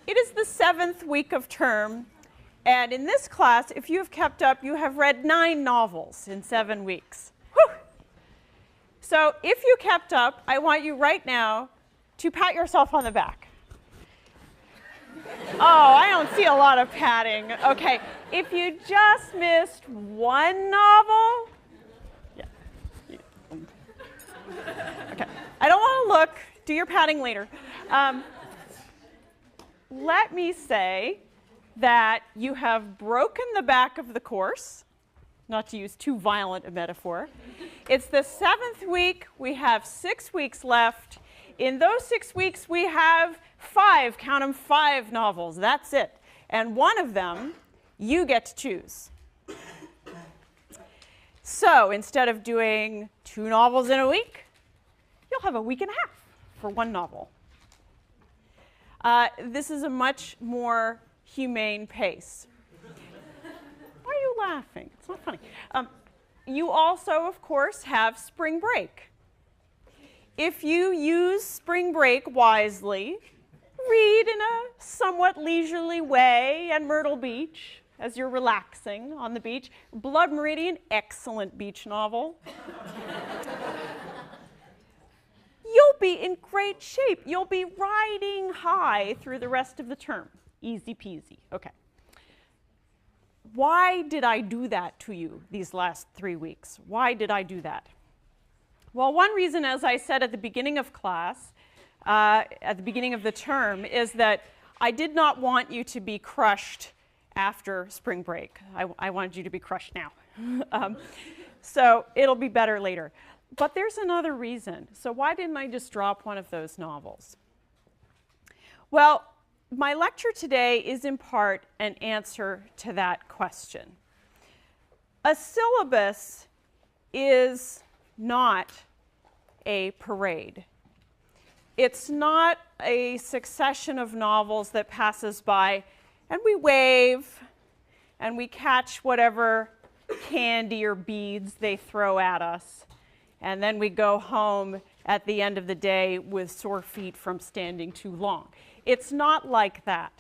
It is the 7th week of term, and in this class, if you have kept up, you have read 9 novels in 7 weeks. Whew. So if you kept up, I want you right now to pat yourself on the back. Oh, I don't see a lot of patting. Okay, if you just missed one novel, yeah. Okay, I don't want to look. Do your patting later. Let me say that you have broken the back of the course, not to use too violent a metaphor. It's the 7th week. We have 6 weeks left. In those 6 weeks, we have 5, count them, 5 novels. That's it. And one of them, you get to choose. So instead of doing 2 novels in a week, you'll have a week and a half for 1 novel. This is a much more humane pace. Why are you laughing? It's not funny. You also, of course, have spring break. If you use spring break wisely, read in a somewhat leisurely way at Myrtle Beach as you're relaxing on the beach. Blood Meridian, excellent beach novel. You'll be in great shape. You'll be riding high through the rest of the term. Easy peasy. Okay. Why did I do that to you these last 3 weeks? Why did I do that? Well, one reason, as I said at the beginning of class, at the beginning of the term, is that I did not want you to be crushed after spring break. I wanted you to be crushed now. So it'll be better later. But there's another reason. So why didn't I just drop one of those novels? Well, my lecture today is in part an answer to that question. A syllabus is not a parade. It's not a succession of novels that passes by and we wave and we catch whatever candy or beads they throw at us. And then we go home at the end of the day with sore feet from standing too long. It's not like that.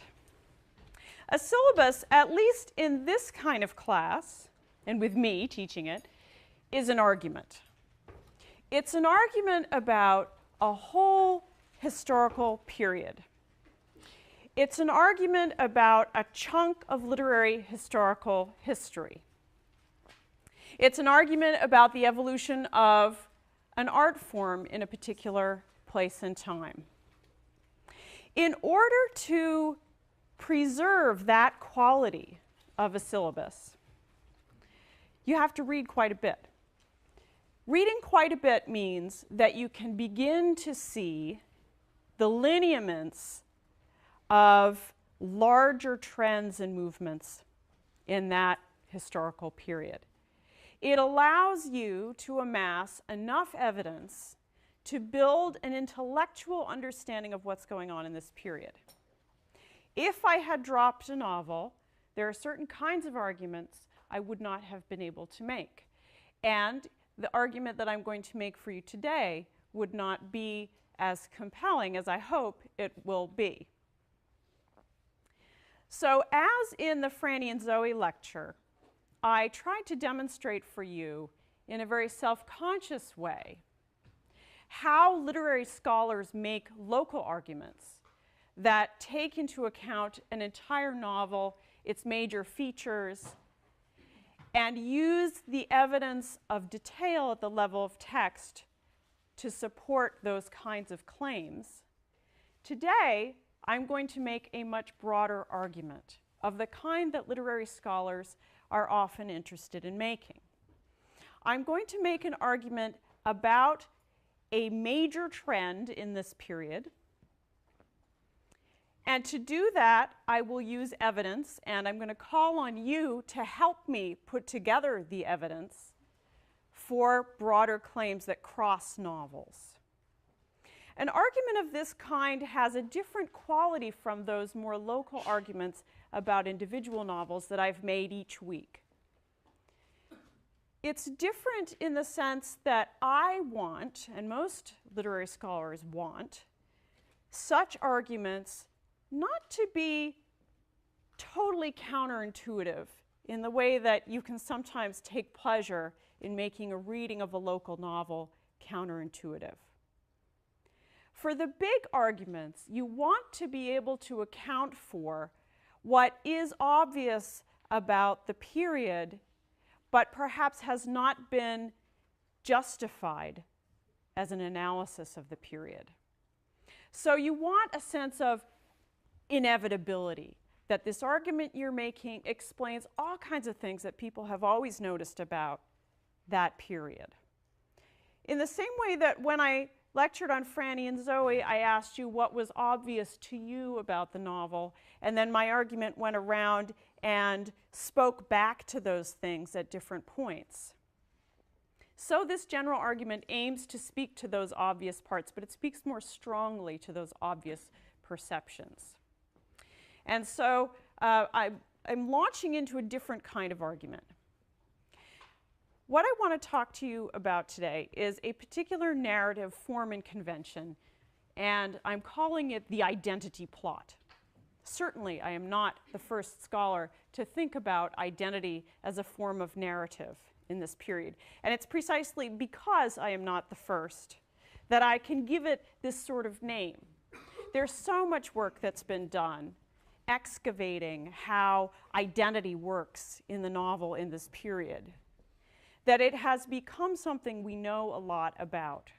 A syllabus, at least in this kind of class, and with me teaching it, is an argument. It's an argument about a whole historical period. It's an argument about a chunk of literary historical history. It's an argument about the evolution of an art form in a particular place and time. In order to preserve that quality of a syllabus, you have to read quite a bit. Reading quite a bit means that you can begin to see the lineaments of larger trends and movements in that historical period. It allows you to amass enough evidence to build an intellectual understanding of what's going on in this period. If I had dropped a novel, there are certain kinds of arguments I would not have been able to make. And the argument that I'm going to make for you today would not be as compelling as I hope it will be. So as in the Franny and Zoe lecture, I tried to demonstrate for you in a very self-conscious way how literary scholars make local arguments that take into account an entire novel, its major features, and use the evidence of detail at the level of text to support those kinds of claims. Today, I'm going to make a much broader argument of the kind that literary scholars are often interested in making. I'm going to make an argument about a major trend in this period. And to do that, I will use evidence, and I'm going to call on you to help me put together the evidence for broader claims that cross novels. An argument of this kind has a different quality from those more local arguments about individual novels that I've made each week. It's different in the sense that I want, and most literary scholars want, such arguments not to be totally counterintuitive in the way that you can sometimes take pleasure in making a reading of a local novel counterintuitive. For the big arguments, you want to be able to account for what is obvious about the period, but perhaps has not been justified as an analysis of the period. So you want a sense of inevitability, that this argument you're making explains all kinds of things that people have always noticed about that period. In the same way that when I lectured on Franny and Zoe, I asked you what was obvious to you about the novel, and then my argument went around and spoke back to those things at different points. So this general argument aims to speak to those obvious parts, but it speaks more strongly to those obvious perceptions. And so I'm launching into a different kind of argument. What I want to talk to you about today is a particular narrative form and convention, and I'm calling it the identity plot. Certainly, I am not the first scholar to think about identity as a form of narrative in this period. And it's precisely because I am not the first that I can give it this sort of name. There's so much work that's been done excavating how identity works in the novel in this period, that it has become something we know a lot about.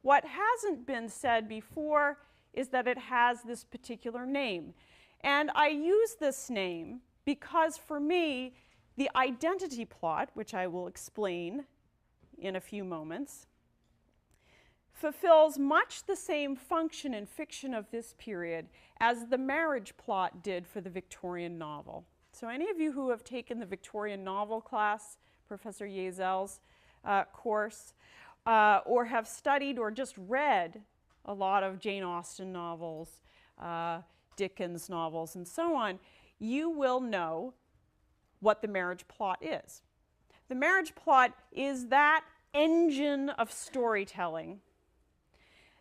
What hasn't been said before is that it has this particular name. And I use this name because for me, the identity plot, which I will explain in a few moments, fulfills much the same function in fiction of this period as the marriage plot did for the Victorian novel. So any of you who have taken the Victorian novel class, Professor Yezel's course, or have studied or just read a lot of Jane Austen novels, Dickens novels, and so on, you will know what the marriage plot is. The marriage plot is that engine of storytelling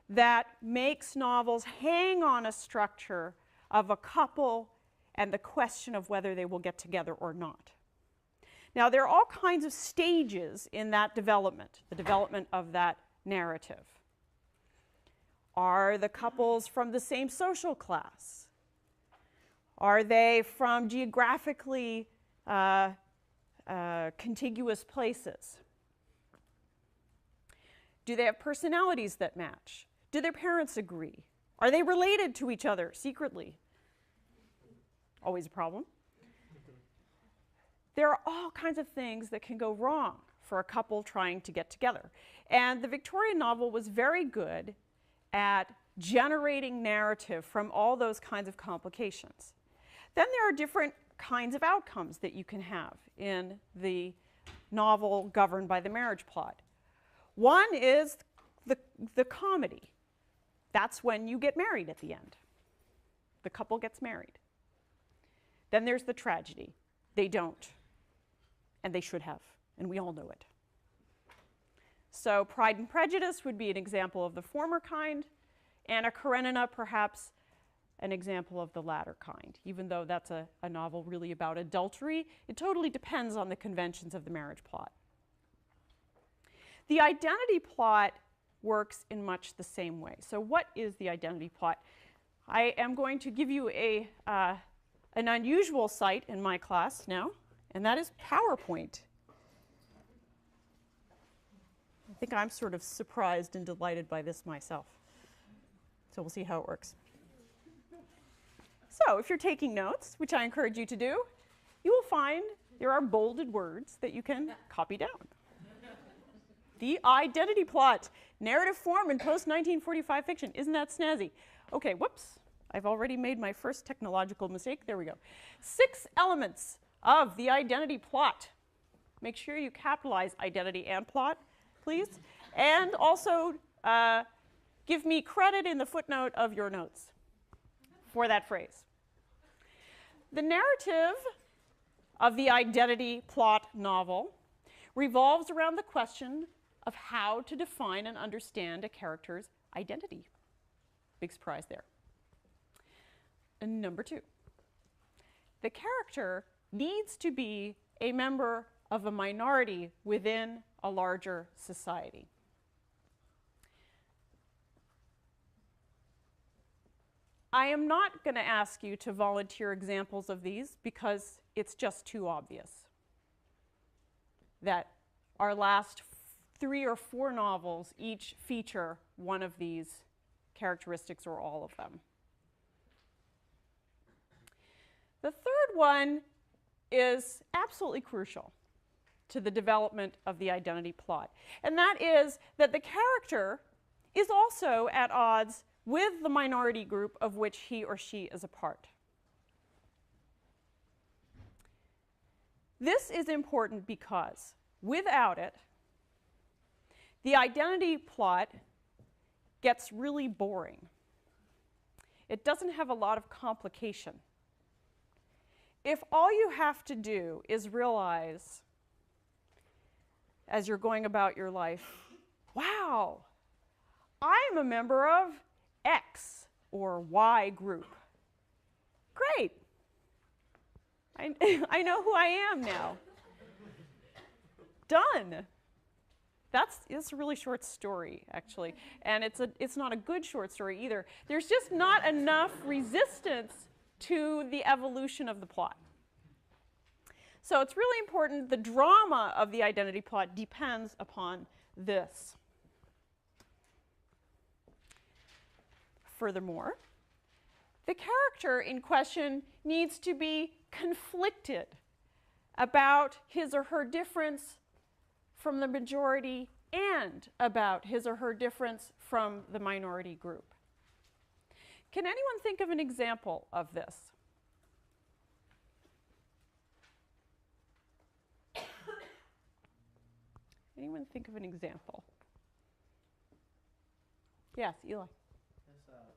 that makes novels hang on a structure of a couple and the question of whether they will get together or not. Now, there are all kinds of stages in that development, the development of that narrative. Are the couples from the same social class? Are they from geographically contiguous places? Do they have personalities that match? Do their parents agree? Are they related to each other secretly? Always a problem. There are all kinds of things that can go wrong for a couple trying to get together. And the Victorian novel was very good at generating narrative from all those kinds of complications. Then there are different kinds of outcomes that you can have in the novel governed by the marriage plot. One is the comedy. That's when you get married at the end. The couple gets married. Then there's the tragedy. They don't. And they should have. And we all know it. So Pride and Prejudice would be an example of the former kind. Anna Karenina, perhaps an example of the latter kind. Even though that's a novel really about adultery, it totally depends on the conventions of the marriage plot. The identity plot works in much the same way. So what is the identity plot? I am going to give you an unusual sight in my class now, and that is PowerPoint. I think I'm sort of surprised and delighted by this myself. So we'll see how it works. So if you're taking notes, which I encourage you to do, you will find there are bolded words that you can copy down. The identity plot, narrative form in post-1945 fiction. Isn't that snazzy? Okay, whoops. I've already made my first technological mistake. There we go. 6 elements of the identity plot. Make sure you capitalize identity and plot, please. And also give me credit in the footnote of your notes for that phrase. The narrative of the identity plot novel revolves around the question of how to define and understand a character's identity. Big surprise there. And number 2, the character needs to be a member of a minority within a larger society. I am not going to ask you to volunteer examples of these because it's just too obvious that our last 3 or 4 novels each feature one of these characteristics or all of them. The third one is absolutely crucial to the development of the identity plot, and that is that the character is also at odds with the minority group of which he or she is a part. This is important because without it, the identity plot gets really boring. It doesn't have a lot of complication. If all you have to do is realize, as you're going about your life, wow, I'm a member of X or Y group. Great. I know who I am now. Done. It's a really short story, actually. And it's not a good short story either. There's just not enough resistance to the evolution of the plot. So it's really important. The drama of the identity plot depends upon this. Furthermore, the character in question needs to be conflicted about his or her difference from the majority and about his or her difference from the minority group. Can anyone think of an example of this? Anyone think of an example? Yes, Eli.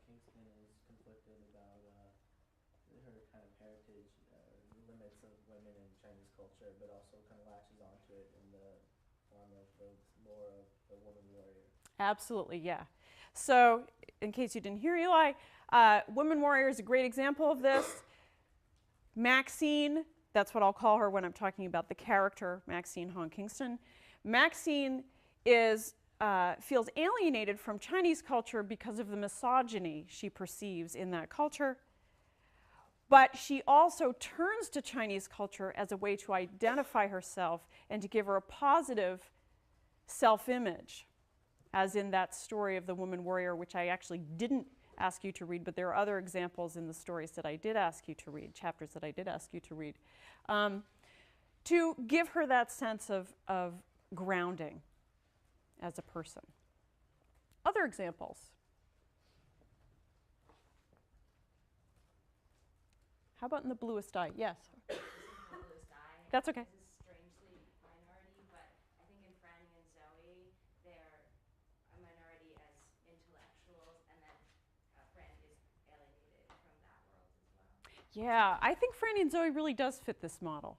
Kingston is conflicted about her kind of heritage, limits of women in Chinese culture, but also kind of latches onto it in the form of the lore of the woman warrior. Absolutely, yeah. So, in case you didn't hear Eli, Woman Warrior is a great example of this. Maxine, that's what I'll call her when I'm talking about the character, Maxine Hong Kingston. Maxine feels alienated from Chinese culture because of the misogyny she perceives in that culture. But she also turns to Chinese culture as a way to identify herself and to give her a positive self-image, as in that story of the woman warrior, which I actually didn't ask you to read, but there are other examples in the stories that I did ask you to read, chapters that I did ask you to read, to give her that sense of grounding as a person. Other examples. How about in The Bluest Eye? Yes. The Bluest Eye. That's okay. This is strangely minority, but I think in Franny and Zoe, they're a minority as intellectuals, and then Franny is alienated from that world as well. Yeah, I think Franny and Zoe really does fit this model.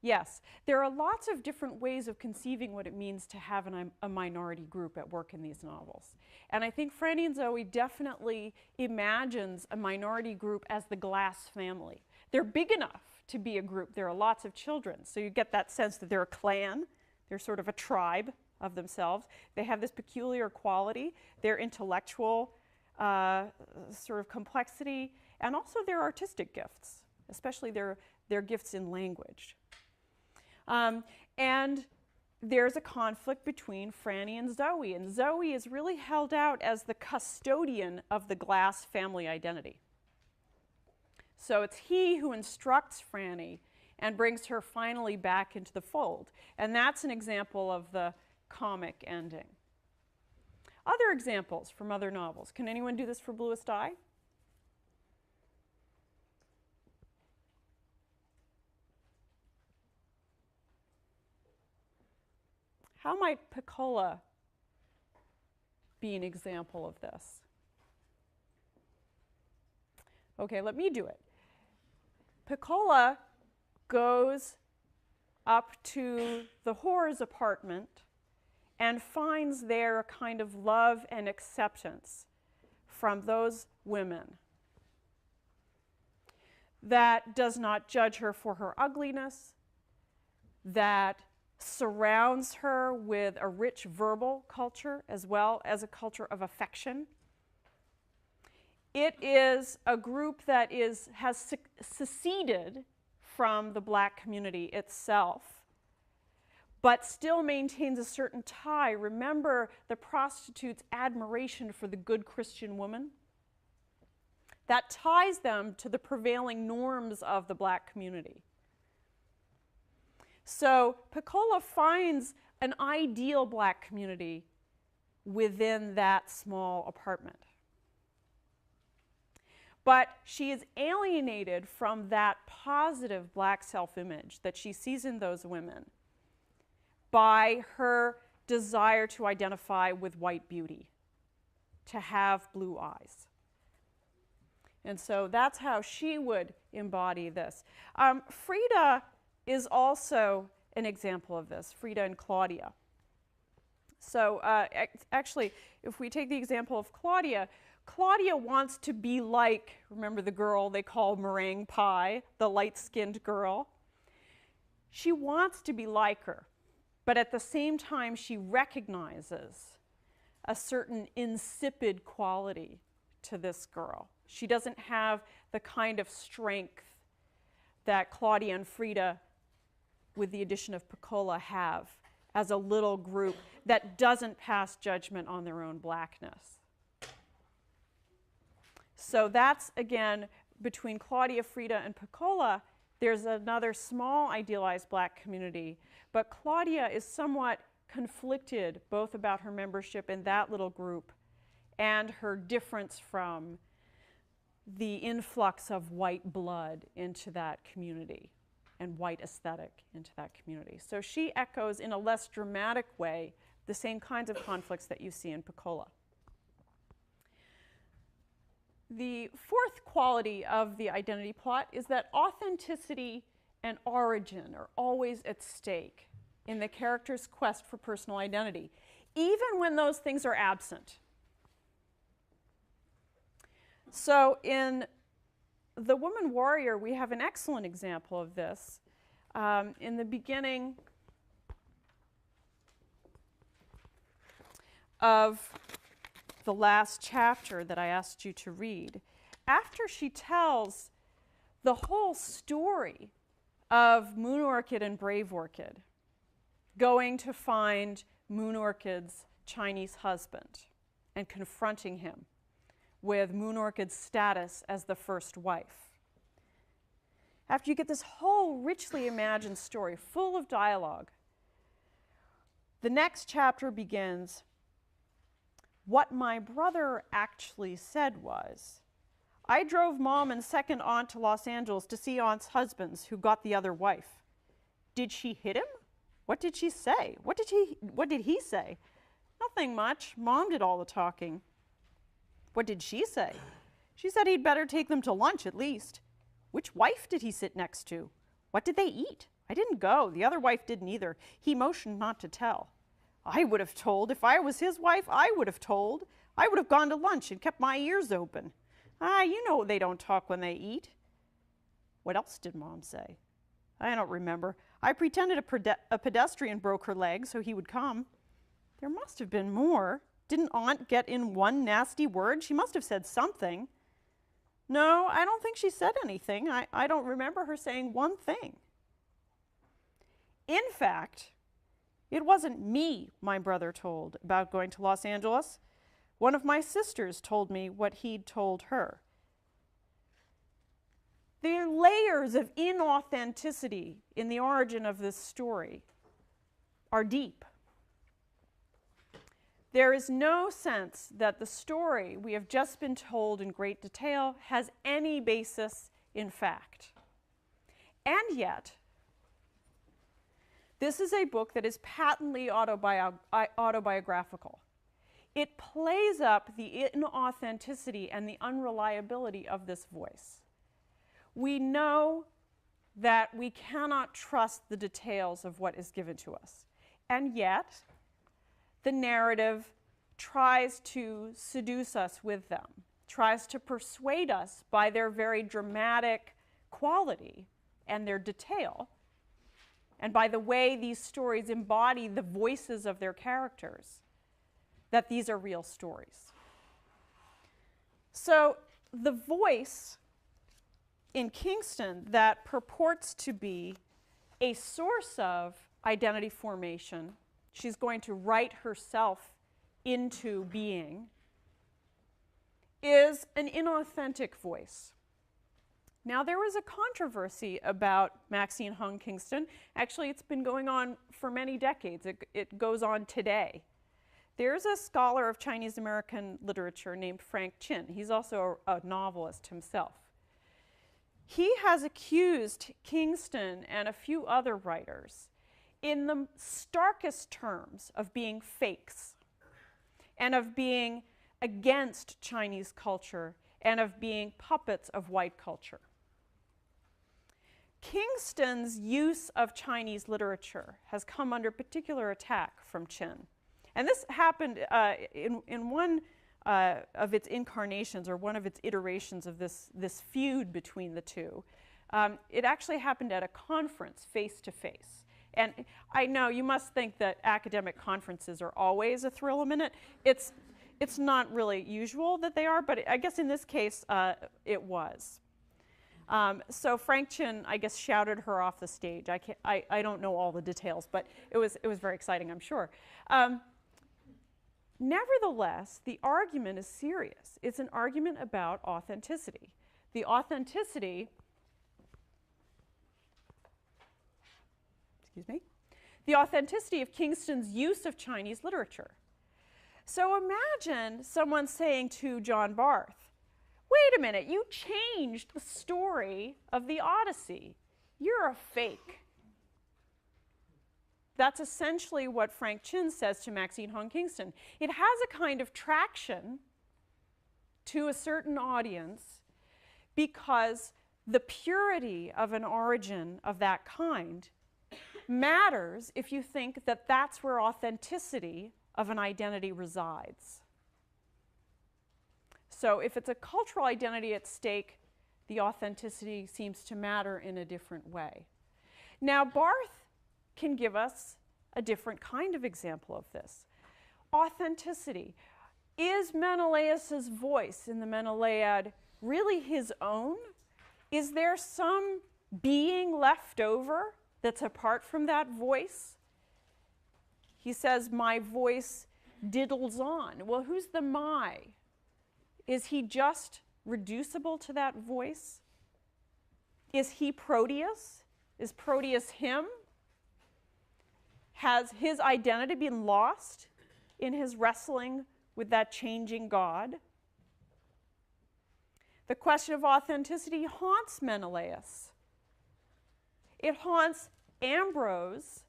Yes, there are lots of different ways of conceiving what it means to have a minority group at work in these novels. And I think Franny and Zoe definitely imagines a minority group as the Glass family. They're big enough to be a group. There are lots of children, so you get that sense that they're a clan. They're sort of a tribe of themselves. They have this peculiar quality, their intellectual sort of complexity, and also their artistic gifts, especially their gifts in language. And there's a conflict between Franny and Zoe is really held out as the custodian of the Glass family identity. So it's he who instructs Franny and brings her finally back into the fold. And that's an example of the comic ending. Other examples from other novels. Can anyone do this for Bluest Eye? How might Piccola be an example of this? Okay, let me do it. Piccola goes up to the whore's apartment and finds there a kind of love and acceptance from those women. that does not judge her for her ugliness, that surrounds her with a rich verbal culture as well as a culture of affection. It is a group that has seceded from the black community itself, but still maintains a certain tie. Remember the prostitute's admiration for the good Christian woman? That ties them to the prevailing norms of the black community. So Pecola finds an ideal black community within that small apartment. But she is alienated from that positive black self-image that she sees in those women by her desire to identify with white beauty, to have blue eyes. And so that's how she would embody this. Frida is also an example of this, Frida and Claudia. So actually, if we take the example of Claudia, Claudia wants to be like, remember the girl they call meringue pie, the light-skinned girl? She wants to be like her, but at the same time she recognizes a certain insipid quality to this girl. She doesn't have the kind of strength that Claudia and Frida, with the addition of Pecola, have as a little group that doesn't pass judgment on their own blackness. So that's, again, between Claudia, Frida, and Pecola, there's another small idealized black community. But Claudia is somewhat conflicted both about her membership in that little group and her difference from the influx of white blood into that community and white aesthetic into that community. So she echoes in a less dramatic way the same kinds of conflicts that you see in Pecola. The fourth quality of the identity plot is that authenticity and origin are always at stake in the character's quest for personal identity, even when those things are absent. So in The Woman Warrior, we have an excellent example of this. In the beginning of the last chapter that I asked you to read, after she tells the whole story of Moon Orchid and Brave Orchid going to find Moon Orchid's Chinese husband and confronting him with Moon Orchid's status as the first wife. After you get this whole richly imagined story full of dialogue, the next chapter begins, "What my brother actually said was, I drove Mom and second aunt to Los Angeles to see aunt's husbands who got the other wife. Did she hit him? What did she say? What did he say? Nothing much. Mom did all the talking. What did she say? She said he'd better take them to lunch at least. Which wife did he sit next to? What did they eat? I didn't go. The other wife didn't either. He motioned not to tell. I would have told. If I was his wife, I would have told. I would have gone to lunch and kept my ears open. You know they don't talk when they eat. What else did Mom say? I don't remember. I pretended a pedestrian broke her leg so he would come. There must have been more. Didn't Aunt get in one nasty word? She must have said something. No, I don't think she said anything. I don't remember her saying one thing. In fact, it wasn't me my brother told about going to Los Angeles. One of my sisters told me what he'd told her. There are layers of inauthenticity in the origin of this story are deep. There is no sense that the story we have just been told in great detail has any basis in fact. And yet, this is a book that is patently autobiographical. It plays up the inauthenticity and the unreliability of this voice. We know that we cannot trust the details of what is given to us. And yet, the narrative tries to seduce us with them, tries to persuade us by their very dramatic quality and their detail, and by the way these stories embody the voices of their characters, that these are real stories. So the voice in Kingston that purports to be a source of identity formation, she's going to write herself into being, is an inauthentic voice. Now, there was a controversy about Maxine Hung Kingston. Actually, it's been going on for many decades. It goes on today. There's a scholar of Chinese American literature named Frank Chin. He's also a novelist himself. He has accused Kingston and a few other writers in the starkest terms of being fakes and of being against Chinese culture and of being puppets of white culture. Kingston's use of Chinese literature has come under particular attack from Chin. And this happened in one of its incarnations, or one of its iterations of this feud between the two. It actually happened at a conference, face-to-face. And I know you must think that academic conferences are always a thrill a minute. It's not really usual that they are, but I guess in this case it was. So Frank Chin, I guess, shouted her off the stage. I don't know all the details, but it was very exciting, I'm sure. Nevertheless, the argument is serious. It's an argument about authenticity. The authenticity, the authenticity of Kingston's use of Chinese literature. So imagine someone saying to John Barth, wait a minute, you changed the story of the Odyssey. You're a fake. That's essentially what Frank Chin says to Maxine Hung Kingston. It has a kind of traction to a certain audience because the purity of an origin of that kind matters if you think that that's where authenticity of an identity resides. So if it's a cultural identity at stake, the authenticity seems to matter in a different way. Now, Barth can give us a different kind of example of this. Authenticity. Is Menelaus's voice in the Menelaid really his own? Is there some being left over that's apart from that voice? He says, my voice diddles on. Well, who's the my? Is he just reducible to that voice? Is he Proteus? Is Proteus him? Has his identity been lost in his wrestling with that changing God? The question of authenticity haunts Menelaus. It haunts Ambrose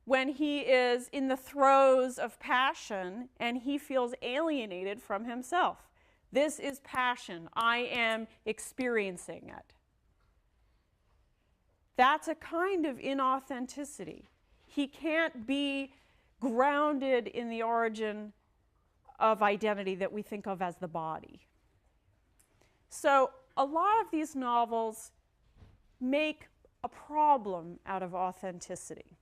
when he is in the throes of passion and he feels alienated from himself. This is passion. I am experiencing it. That's a kind of inauthenticity. He can't be grounded in the origin of identity that we think of as the body. So a lot of these novels make a problem out of authenticity.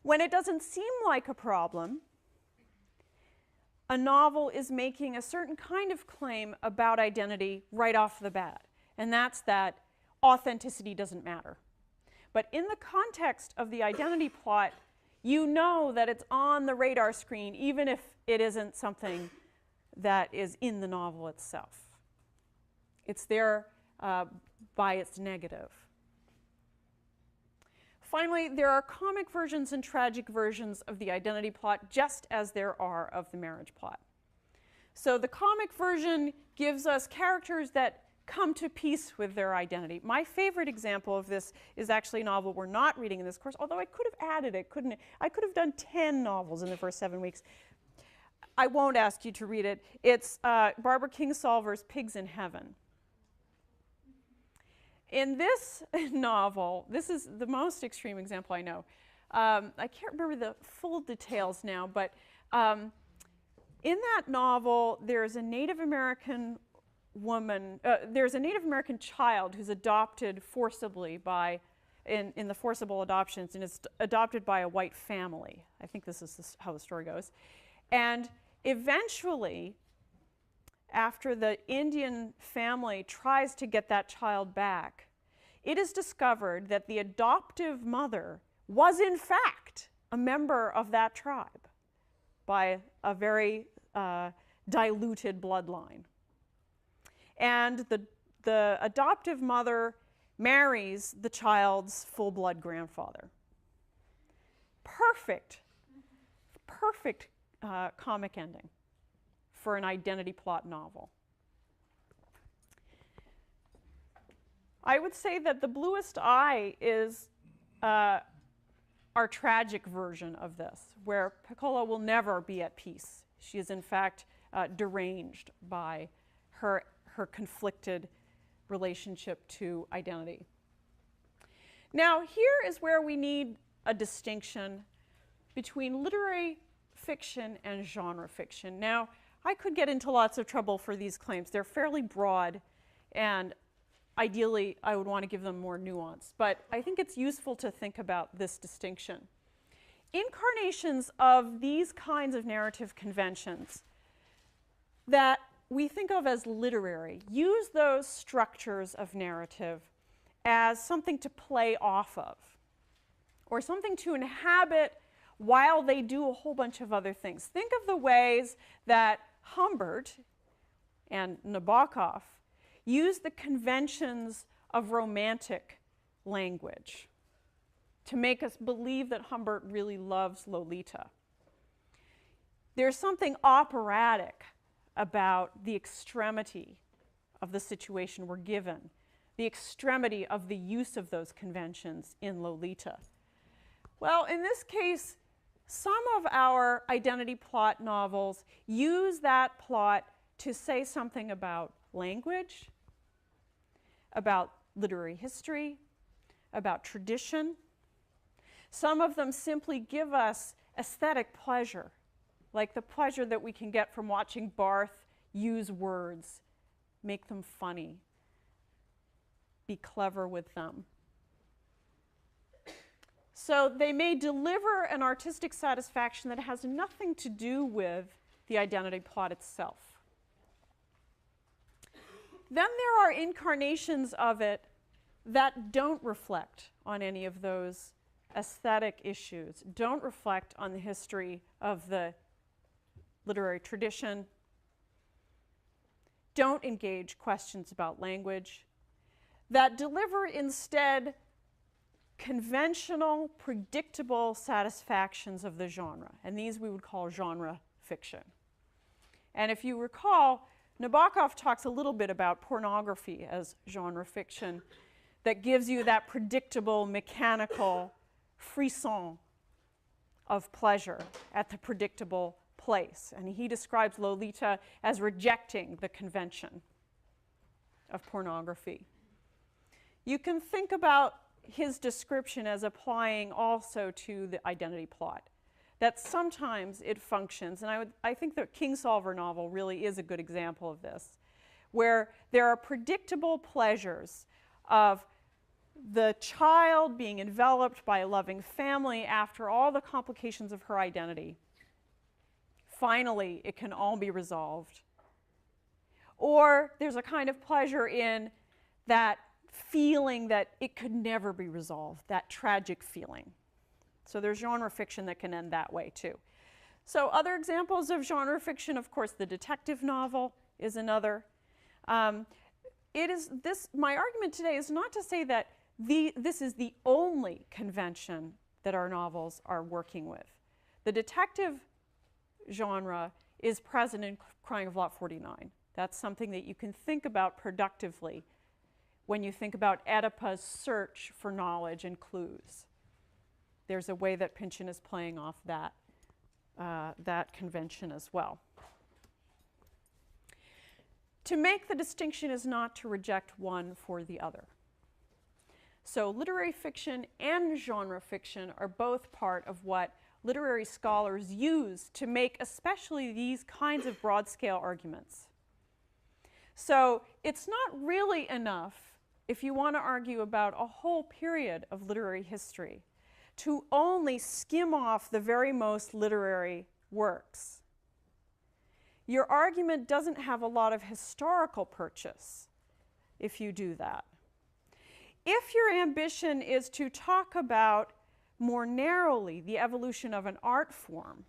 When it doesn't seem like a problem, a novel is making a certain kind of claim about identity right off the bat, and that's that authenticity doesn't matter. But in the context of the identity plot, you know that it's on the radar screen, even if it isn't something that is in the novel itself. It's there by its negative. Finally, there are comic versions and tragic versions of the identity plot, just as there are of the marriage plot. So the comic version gives us characters that come to peace with their identity. My favorite example of this is actually a novel we're not reading in this course, although I could have added it, couldn't I? I could have done 10 novels in the first 7 weeks. I won't ask you to read it. It's Barbara Kingsolver's Pigs in Heaven. In this novel, this is the most extreme example I know. I can't remember the full details now, but in that novel, there's a Native American woman, there's a Native American child who's adopted forcibly by, in the forcible adoptions, and is adopted by a white family. I think this is how the story goes. And eventually, after the Indian family tries to get that child back, it is discovered that the adoptive mother was in fact a member of that tribe by a very diluted bloodline. And the adoptive mother marries the child's full-blood grandfather. Perfect, perfect comic ending for an identity plot novel. I would say that The Bluest Eye is our tragic version of this, where Pecola will never be at peace. She is in fact deranged by her conflicted relationship to identity. Now, here is where we need a distinction between literary fiction and genre fiction. Now, I could get into lots of trouble for these claims. They're fairly broad, and ideally, I would want to give them more nuance. But I think it's useful to think about this distinction. Incarnations of these kinds of narrative conventions that we think of as literary use those structures of narrative as something to play off of, or something to inhabit while they do a whole bunch of other things. Think of the ways that Humbert and Nabokov use the conventions of romantic language to make us believe that Humbert really loves Lolita. There's something operatic about the extremity of the situation we're given, the extremity of the use of those conventions in Lolita. Well, in this case, some of our identity plot novels use that plot to say something about language, about literary history, about tradition. Some of them simply give us aesthetic pleasure, like the pleasure that we can get from watching Barth use words, make them funny, be clever with them. So they may deliver an artistic satisfaction that has nothing to do with the identity plot itself. Then there are incarnations of it that don't reflect on any of those aesthetic issues, don't reflect on the history of the literary tradition, don't engage questions about language, that deliver instead conventional, predictable satisfactions of the genre. And these we would call genre fiction. And if you recall, Nabokov talks a little bit about pornography as genre fiction that gives you that predictable, mechanical frisson of pleasure at the predictable place. And he describes Lolita as rejecting the convention of pornography. You can think about his description as applying also to the identity plot, that sometimes it functions, and I think the Kingsolver novel really is a good example of this, where there are predictable pleasures of the child being enveloped by a loving family after all the complications of her identity. Finally, it can all be resolved. Or there's a kind of pleasure in that feeling that it could never be resolved, that tragic feeling. So there's genre fiction that can end that way too. So other examples of genre fiction, of course, the detective novel is another. My argument today is not to say that this is the only convention that our novels are working with. The detective genre is present in Crying of Lot 49. That's something that you can think about productively when you think about Oedipa's search for knowledge and clues. There's a way that Pynchon is playing off that convention as well. To make the distinction is not to reject one for the other. So literary fiction and genre fiction are both part of what literary scholars use to make especially these kinds of broad-scale arguments. So it's not really enough, if you want to argue about a whole period of literary history, to only skim off the very most literary works. Your argument doesn't have a lot of historical purchase if you do that. If your ambition is to talk about more narrowly the evolution of an art form,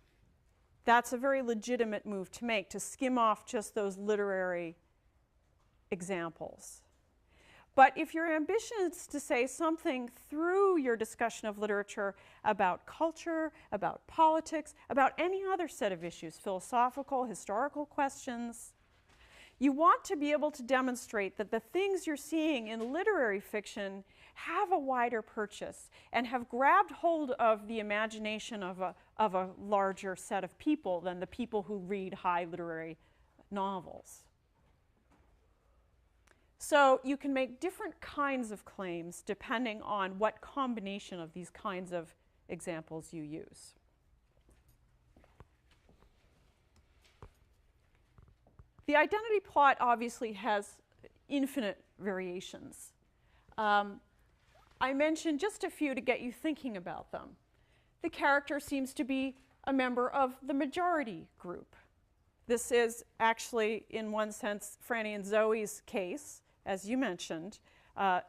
that's a very legitimate move to make, to skim off just those literary examples. But if your ambition is to say something through your discussion of literature about culture, about politics, about any other set of issues, philosophical, historical questions, you want to be able to demonstrate that the things you're seeing in literary fiction have a wider purchase and have grabbed hold of the imagination of a larger set of people than the people who read high literary novels. So you can make different kinds of claims depending on what combination of these kinds of examples you use. The identity plot obviously has infinite variations. I mentioned just a few to get you thinking about them. The character seems to be a member of the majority group. This is actually, in one sense, Franny and Zoe's case. As you mentioned,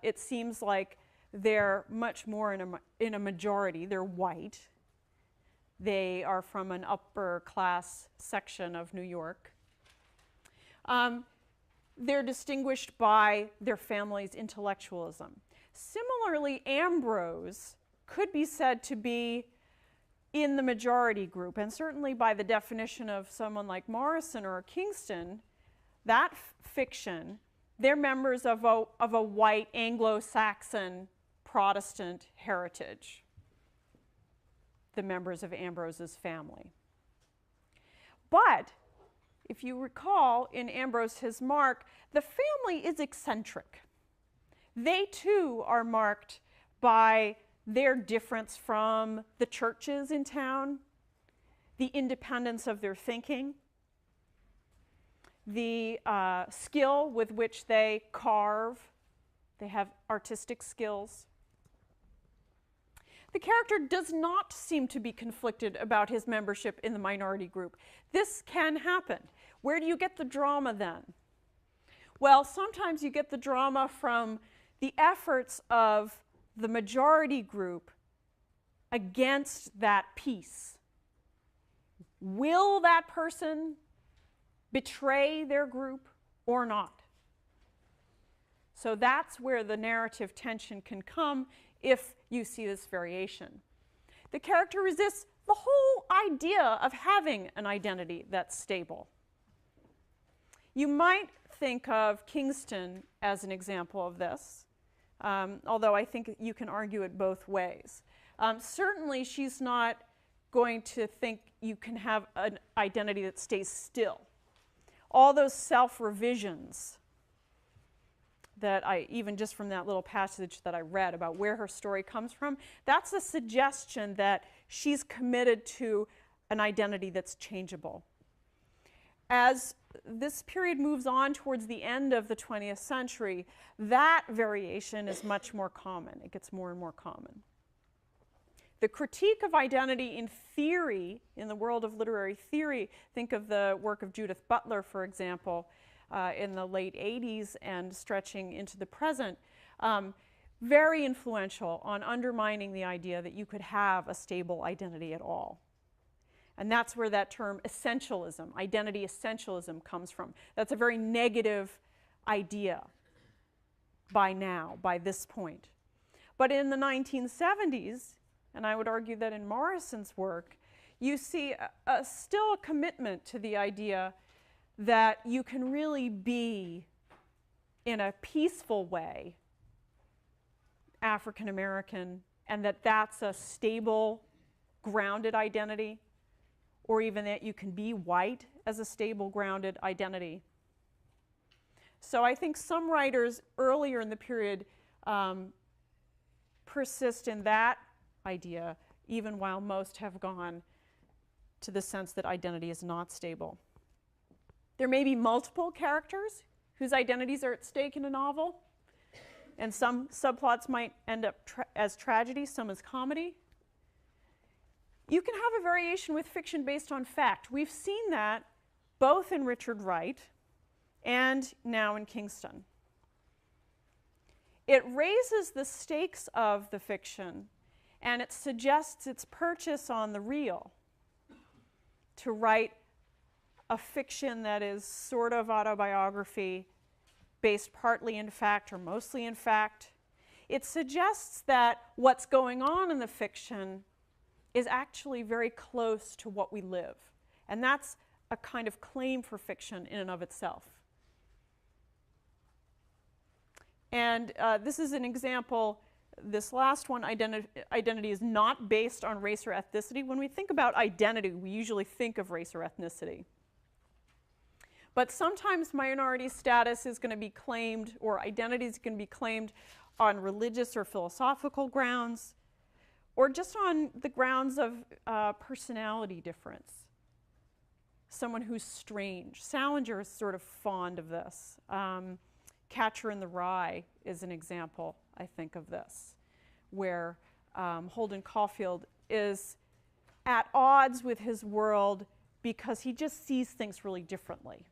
it seems like they're much more in a majority. They're white. They are from an upper class section of New York. They're distinguished by their family's intellectualism. Similarly, Ambrose could be said to be in the majority group, and certainly by the definition of someone like Morrison or Kingston, that fiction, they're members of a white Anglo-Saxon Protestant heritage, the members of Ambrose's family. But if you recall, in Ambrose His Mark, the family is eccentric. They too are marked by their difference from the churches in town, the independence of their thinking, the skill with which they carve. They have artistic skills. The character does not seem to be conflicted about his membership in the minority group. This can happen. Where do you get the drama then? Well, sometimes you get the drama from the efforts of the majority group against that piece. Will that person betray their group or not? So that's where the narrative tension can come if you see this variation. The character resists the whole idea of having an identity that's stable. You might think of Kingston as an example of this, although I think you can argue it both ways. Certainly, she's not going to think you can have an identity that stays still. All those self-revisions that even just from that little passage that I read about where her story comes from, that's a suggestion that she's committed to an identity that's changeable. As this period moves on towards the end of the 20th century, that variation is much more common. It gets more and more common. The critique of identity in theory, in the world of literary theory, think of the work of Judith Butler, for example, in the late 80s and stretching into the present, very influential on undermining the idea that you could have a stable identity at all. And that's where that term essentialism, identity essentialism, comes from. That's a very negative idea by now, by this point. But in the 1970s, and I would argue that in Morrison's work, you see still a commitment to the idea that you can really be, in a peaceful way, African American, and that that's a stable, grounded identity, or even that you can be white as a stable, grounded identity. So I think some writers earlier in the period persist in that idea, even while most have gone to the sense that identity is not stable. There may be multiple characters whose identities are at stake in a novel. And some subplots might end up as tragedy, some as comedy. You can have a variation with fiction based on fact. We've seen that both in Richard Wright and now in Kingston. It raises the stakes of the fiction, and it suggests its purchase on the real to write a fiction that is sort of autobiography, based partly in fact or mostly in fact. It suggests that what's going on in the fiction is actually very close to what we live. And that's a kind of claim for fiction in and of itself. And this is an example. This last one, identity is not based on race or ethnicity. When we think about identity, we usually think of race or ethnicity. But sometimes minority status is going to be claimed, or identity is going to be claimed on religious or philosophical grounds, or just on the grounds of personality difference. Someone who's strange. Salinger is sort of fond of this. Catcher in the Rye is an example, I think, of this, where Holden Caulfield is at odds with his world because he just sees things really differently.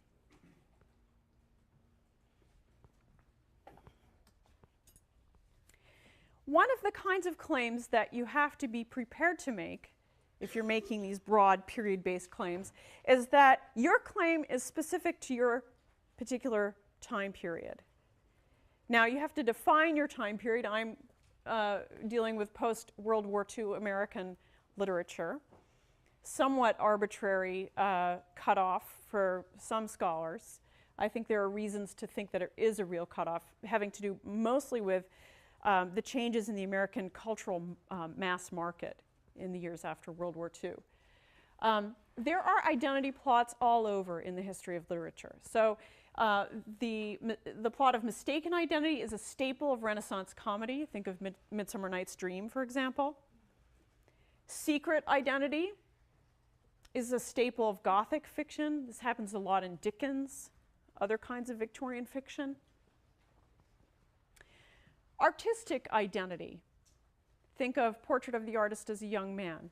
One of the kinds of claims that you have to be prepared to make, if you're making these broad period-based claims, is that your claim is specific to your particular time period. Now, you have to define your time period. I'm dealing with post-World War II American literature, somewhat arbitrary cutoff for some scholars. I think there are reasons to think that there is a real cutoff, having to do mostly with the changes in the American cultural mass market in the years after World War II. There are identity plots all over in the history of literature. So the plot of mistaken identity is a staple of Renaissance comedy. Think of Midsummer Night's Dream, for example. Secret identity is a staple of Gothic fiction. This happens a lot in Dickens, other kinds of Victorian fiction. Artistic identity. Think of Portrait of the Artist as a Young Man.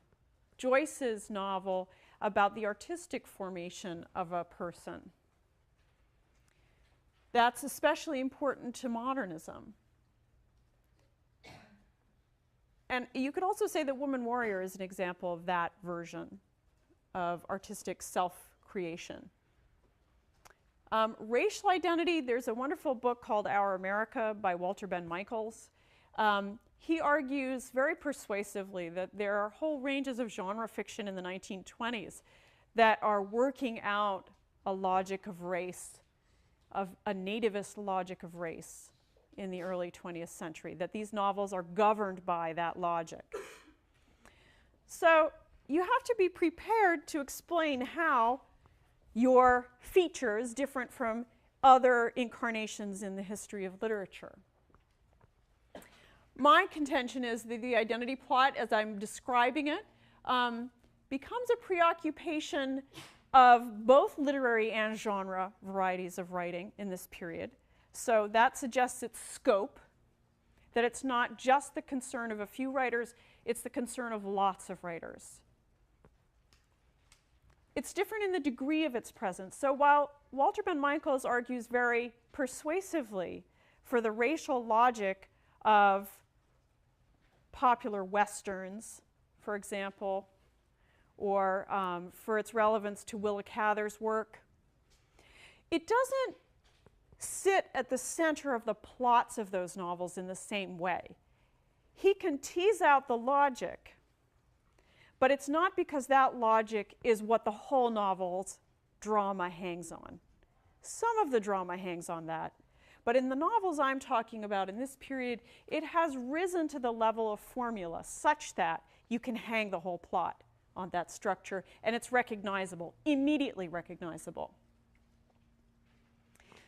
Joyce's novel about the artistic formation of a person. That's especially important to modernism. And you could also say that Woman Warrior is an example of that version of artistic self-creation. Racial identity, there's a wonderful book called Our America by Walter Ben Michaels. He argues very persuasively that there are whole ranges of genre fiction in the 1920s that are working out a logic of race, of a nativist logic of race in the early 20th century, that these novels are governed by that logic. So you have to be prepared to explain how your feature is different from other incarnations in the history of literature. My contention is that the identity plot, as I'm describing it, becomes a preoccupation of both literary and genre varieties of writing in this period. So that suggests its scope, that it's not just the concern of a few writers, it's the concern of lots of writers. It's different in the degree of its presence. So while Walter Ben Michaels argues very persuasively for the racial logic of popular westerns, for example, or for its relevance to Willa Cather's work, it doesn't sit at the center of the plots of those novels in the same way. He can tease out the logic, but it's not because that logic is what the whole novel's drama hangs on. Some of the drama hangs on that, but in the novels I'm talking about in this period, it has risen to the level of formula such that you can hang the whole plot on that structure, and it's recognizable, immediately recognizable.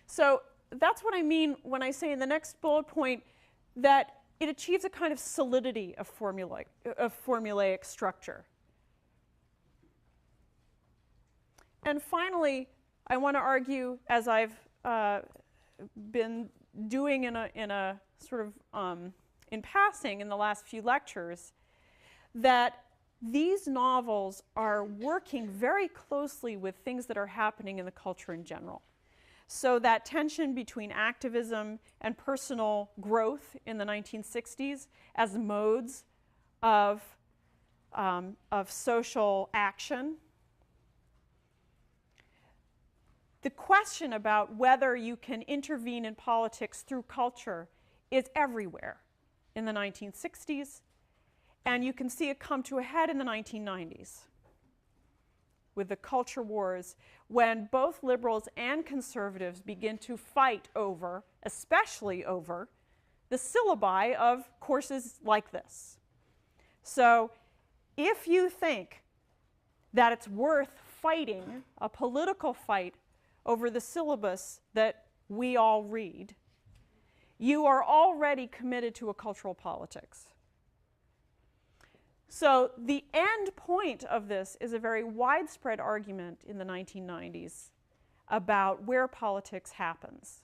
So that's what I mean when I say in the next bullet point that it achieves a kind of solidity of formulaic structure. And finally, I want to argue, as I've been doing in a sort of in passing in the last few lectures, that these novels are working very closely with things that are happening in the culture in general. So that tension between activism and personal growth in the 1960s as modes of social action. The question about whether you can intervene in politics through culture is everywhere in the 1960s, and you can see it come to a head in the 1990s with the culture wars, when both liberals and conservatives begin to fight over, especially over, the syllabi of courses like this. So if you think that it's worth fighting a political fight over the syllabus that we all read, you are already committed to a cultural politics. So the end point of this is a very widespread argument in the 1990s about where politics happens.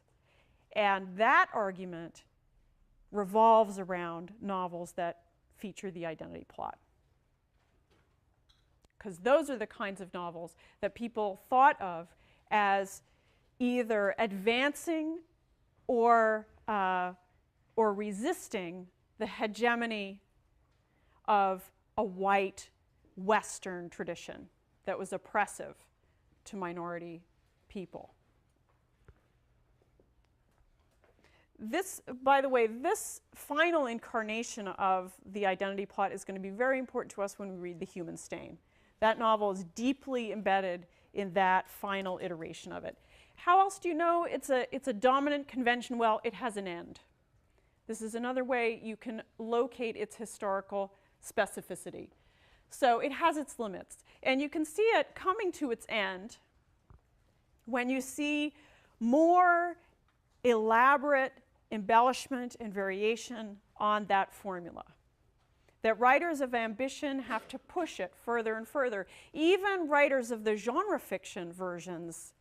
And that argument revolves around novels that feature the identity plot. Because those are the kinds of novels that people thought of as either advancing or resisting the hegemony of a white Western tradition that was oppressive to minority people. This, by the way, this final incarnation of the identity plot is going to be very important to us when we read The Human Stain. That novel is deeply embedded in that final iteration of it. How else do you know it's a dominant convention? Well, it has an end. This is another way you can locate its historical specificity. So it has its limits. And you can see it coming to its end when you see more elaborate embellishment and variation on that formula. That writers of ambition have to push it further and further. Even writers of the genre fiction versions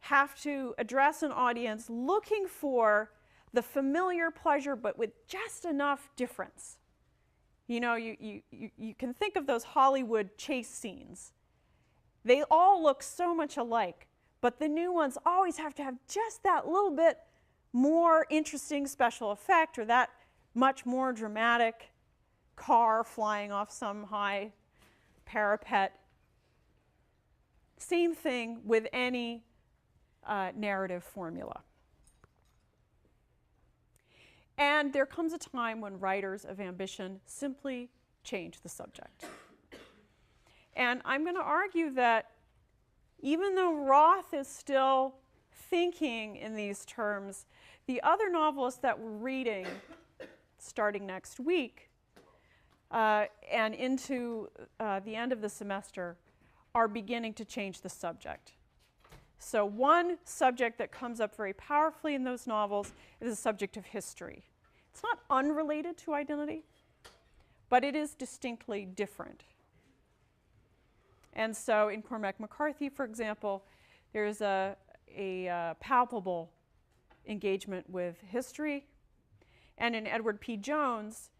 have to address an audience looking for the familiar pleasure, but with just enough difference. You know, you can think of those Hollywood chase scenes. They all look so much alike, but the new ones always have to have just that little bit more interesting special effect, or that much more dramatic car flying off some high parapet. Same thing with any narrative formula. And there comes a time when writers of ambition simply change the subject. And I'm going to argue that even though Roth is still thinking in these terms, the other novelists that we're reading starting next week and into the end of the semester are beginning to change the subject. So one subject that comes up very powerfully in those novels is the subject of history. It's not unrelated to identity, but it is distinctly different. And so in Cormac McCarthy, for example, there's a palpable engagement with history. And in Edward P. Jones,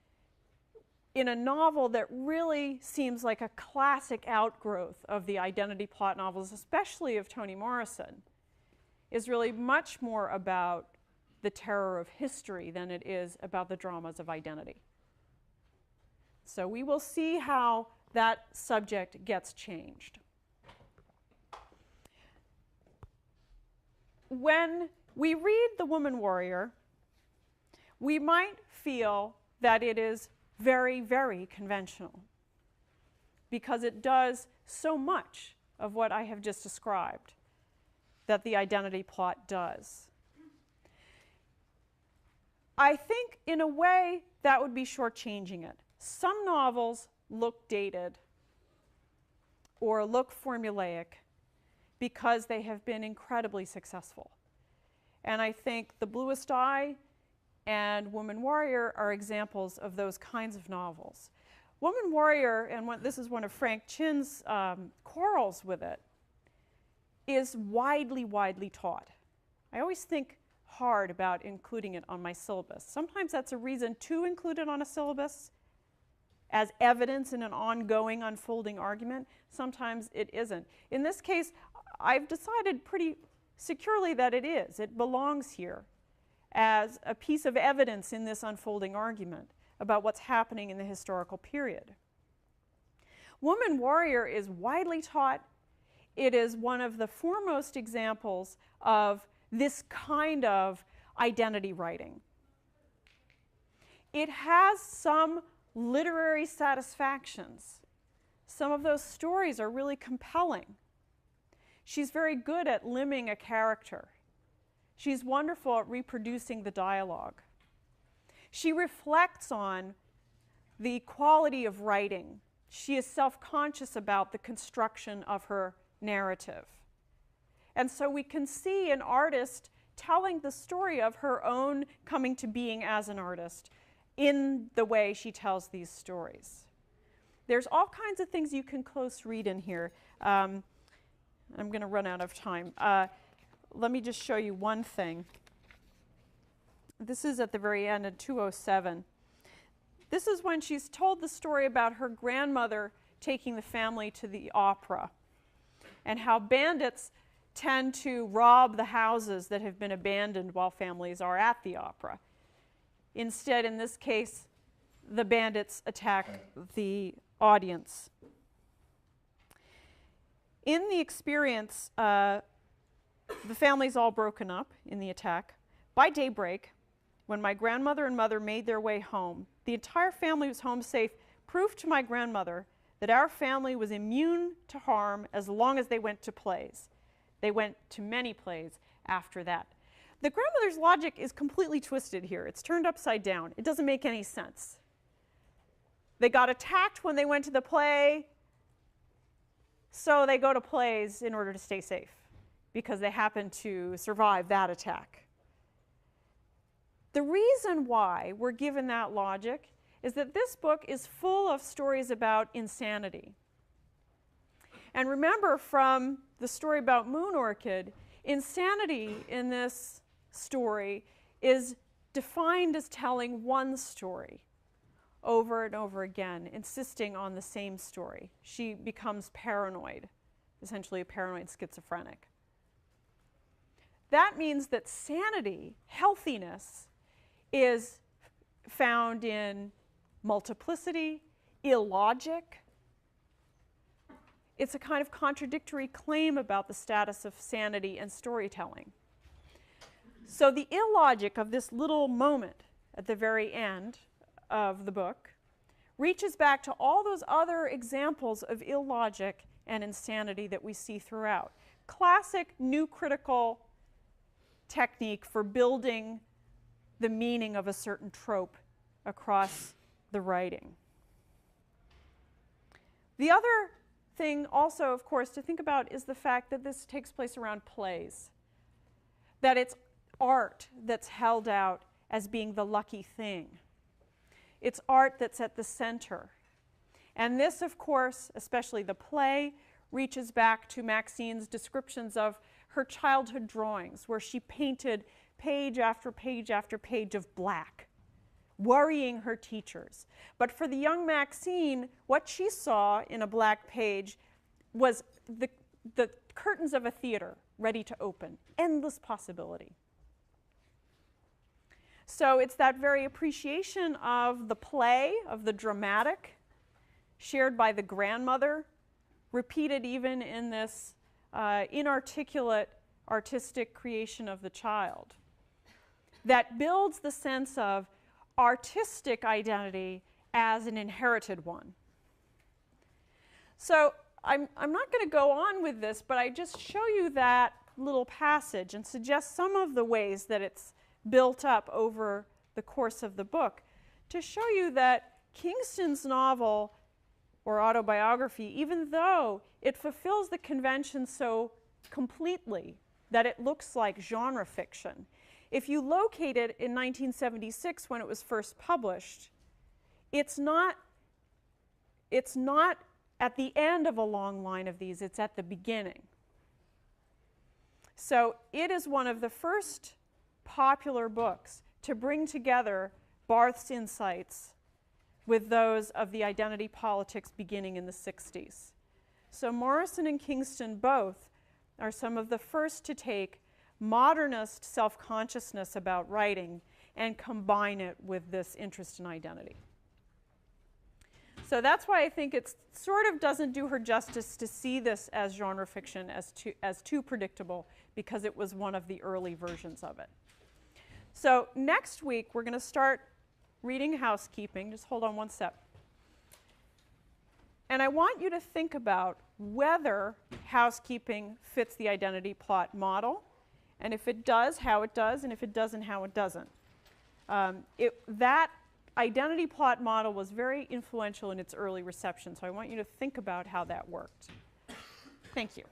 in a novel that really seems like a classic outgrowth of the identity plot novels, especially of Toni Morrison, is really much more about the terror of history than it is about the dramas of identity. So we will see how that subject gets changed. When we read The Woman Warrior, we might feel that it is very, very conventional because it does so much of what I have just described that the identity plot does. I think, in a way, that would be shortchanging it. Some novels look dated or look formulaic because they have been incredibly successful. And I think The Bluest Eye and Woman Warrior are examples of those kinds of novels. Woman Warrior, and this is one of Frank Chin's quarrels with it, is widely, widely taught. I always think hard about including it on my syllabus. Sometimes that's a reason to include it on a syllabus as evidence in an ongoing, unfolding argument. Sometimes it isn't. In this case, I've decided pretty securely that it is. It belongs here as a piece of evidence in this unfolding argument about what's happening in the historical period. Woman warrior is widely taught. It is one of the foremost examples of this kind of identity writing. It has some literary satisfactions. Some of those stories are really compelling. She's very good at limning a character. She's wonderful at reproducing the dialogue. She reflects on the quality of writing. She is self-conscious about the construction of her narrative. And so we can see an artist telling the story of her own coming to being as an artist in the way she tells these stories. There's all kinds of things you can close read in here. I'm going to run out of time. Let me just show you one thing. This is at the very end in 207. This is when she's told the story about her grandmother taking the family to the opera and how bandits tend to rob the houses that have been abandoned while families are at the opera. Instead, in this case, the bandits attack the audience. In the experience, the family's all broken up in the attack. By daybreak, when my grandmother and mother made their way home, the entire family was home safe, proof to my grandmother that our family was immune to harm as long as they went to plays. They went to many plays after that. The grandmother's logic is completely twisted here. It's turned upside down. It doesn't make any sense. They got attacked when they went to the play, so they go to plays in order to stay safe because they happen to survive that attack. The reason why we're given that logic is that this book is full of stories about insanity. And remember from the story about Moon Orchid, insanity in this story is defined as telling one story over and over again, insisting on the same story. She becomes paranoid, essentially a paranoid schizophrenic. That means that sanity, healthiness, is found in multiplicity, illogic. It's a kind of contradictory claim about the status of sanity and storytelling. So the illogic of this little moment at the very end of the book reaches back to all those other examples of illogic and insanity that we see throughout. Classic new critical technique for building the meaning of a certain trope across the writing. The other thing also, of course, to think about is the fact that this takes place around plays. That it's art that's held out as being the lucky thing. It's art that's at the center. And this, of course, especially the play, reaches back to Maxine's descriptions of her childhood drawings, where she painted page after page after page of black, worrying her teachers. But for the young Maxine, what she saw in a black page was the curtains of a theater ready to open. Endless possibility. So it's that very appreciation of the play, of the dramatic, shared by the grandmother, repeated even in this inarticulate artistic creation of the child, that builds the sense of artistic identity as an inherited one. So I'm not going to go on with this, but I just show you that little passage and suggest some of the ways that it's built up over the course of the book to show you that Kingston's novel or autobiography, even though it fulfills the convention so completely that it looks like genre fiction, if you locate it in 1976 when it was first published, it's not at the end of a long line of these, it's at the beginning. So it is one of the first popular books to bring together Barth's insights with those of the identity politics beginning in the 60s. So Morrison and Kingston both are some of the first to take modernist self-consciousness about writing and combine it with this interest in identity. So that's why I think it sort of doesn't do her justice to see this as genre fiction as too predictable, because it was one of the early versions of it. So next week, we're going to start reading Housekeeping. Just hold on one sec. And I want you to think about whether Housekeeping fits the identity plot model, and if it does, how it does, and if it doesn't, how it doesn't. That identity plot model was very influential in its early reception, so I want you to think about how that worked. Thank you.